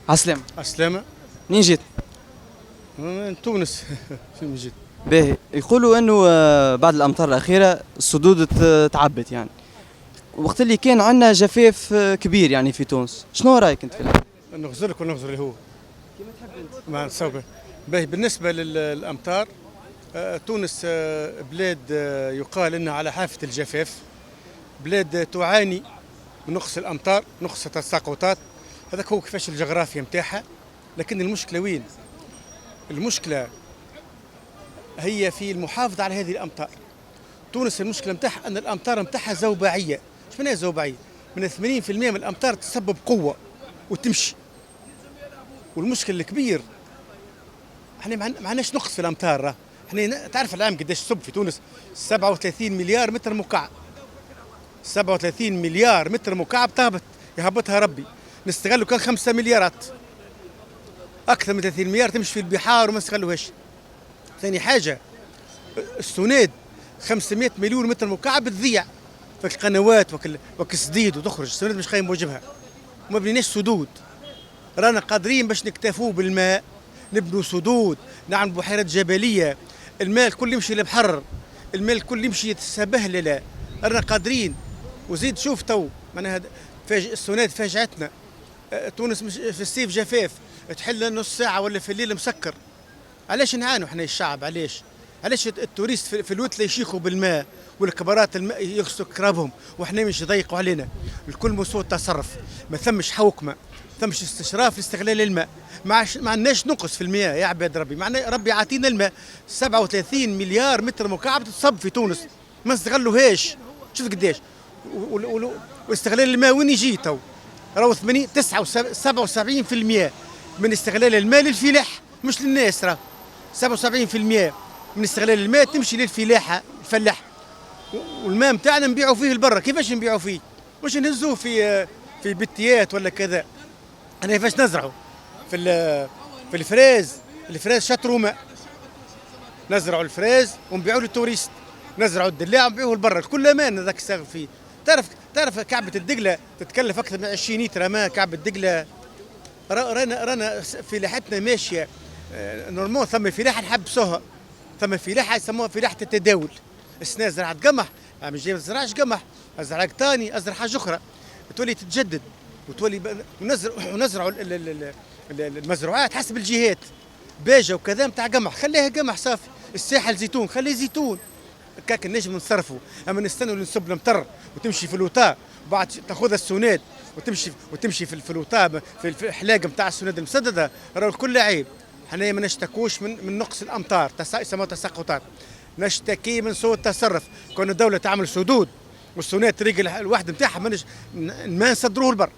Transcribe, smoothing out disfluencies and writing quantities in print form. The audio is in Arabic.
عسلامة. عسلامة. منين جيت؟ من تونس. فين جيت؟ باهي، يقولوا انه بعد الامطار الاخيره السدود تعبت يعني، وقت اللي كان عندنا جفاف كبير يعني في تونس. شنو رايك انت في الأمر؟ نغزرك ولا نغزر اللي هو؟ كيما تحب انت. ما نصوب. باهي، بالنسبة للأمطار، تونس بلاد يقال انها على حافة الجفاف، بلاد تعاني من نقص الأمطار، نقص التساقطات. هذاك هو كيفاش الجغرافيا نتاعها. لكن المشكلة وين؟ المشكلة هي في المحافظة على هذه الأمطار. تونس المشكلة نتاعها أن الأمطار نتاعها زوبعية. ايش معناها زوبعية؟ من 80% من الأمطار تسبب قوة وتمشي. والمشكل الكبير احنا ما عندناش نقص في الأمطار. احنا تعرف العام قداش صب في تونس؟ 37 مليار متر مكعب. 37 مليار متر مكعب تهبط، يهبطها ربي. نستغلوا كان 5 مليارات. أكثر من 30 مليار تمشي في البحار وما نستغلوهاش. ثاني حاجة، السوناد 500 مليون متر مكعب تضيع في القنوات وكالسديد وتخرج. السوناد مش قايم بواجبها، وما بنيناش سدود. رانا قادرين باش نكتفوا بالماء، نبنوا سدود، نعمل بحيرات جبليه. الماء الكل يمشي للبحر، الماء الكل يمشي يتسبهلل. رانا قادرين. وزيد شوف تو معناها السوناد فاجعتنا. تونس مش في الصيف جفاف، تحل نص ساعه ولا في الليل مسكر. علاش نعانوا احنا الشعب؟ علاش التوريست في الوتله يشيخوا بالماء والكبارات الماء يغسلوا كرابهم وحنا مش يضيقوا علينا؟ الكل مسوء التصرف، ما ثمش حوكمه، ما ثمش استشراف لاستغلال الماء. ما عندناش نقص في المياه يا عباد ربي، معنا ربي عاطينا الماء. 37 مليار متر مكعب تتصب في تونس ما نستغلوهاش. شوف قداش. واستغلال الماء وين يجي تو؟ راهو 77% من استغلال الماء للفلاح مش للناس. راه 77% من استغلال الماء تمشي للفلاحه الفلاح. والماء نتاعنا نبيعوا فيه لبرا. كيفاش نبيعوا فيه؟ مش نهزوه في بتيات ولا كذا. انا كيفاش نزرعوا في في الفراز شطروا ماء. نزرعوا الفراز ونبيعوه للتوريست، نزرعوا الدلاع ونبيعوه لبرا. الكل امان هذاك الساغ فيه. تعرف كعبة الدقلة تتكلف أكثر من 20 لتر ماء. كعبة الدقلة رانا فلاحتنا ماشية نورمال. ثم فلاحة نحبسوها، ثم فلاحة يسموها فلاحة التداول. السنة زرعت قمح، مش جاي ما تزرعش قمح، ازرع قطاني، ازرع حاجة أخرى تولي تتجدد وتولي. ونزرعوا المزروعات حسب الجهات. باجة وكذا نتاع قمح خليها قمح صافي. الساحل زيتون خليه زيتون. كاك النجم نصرفوا. اما نستنوا نصب المطر وتمشي في الوطاء وبعد تاخذها السوناد وتمشي في الوطاء في الحلاقه نتاع السوناد المسدده. راه الكل عيب. حنا ما نشتكوش من نقص الامطار يسموها تساقطات، نشتكي من سوء التصرف. كون الدوله تعمل سدود والسوناد طريق الواحد نتاعها ما نصدروه لبر.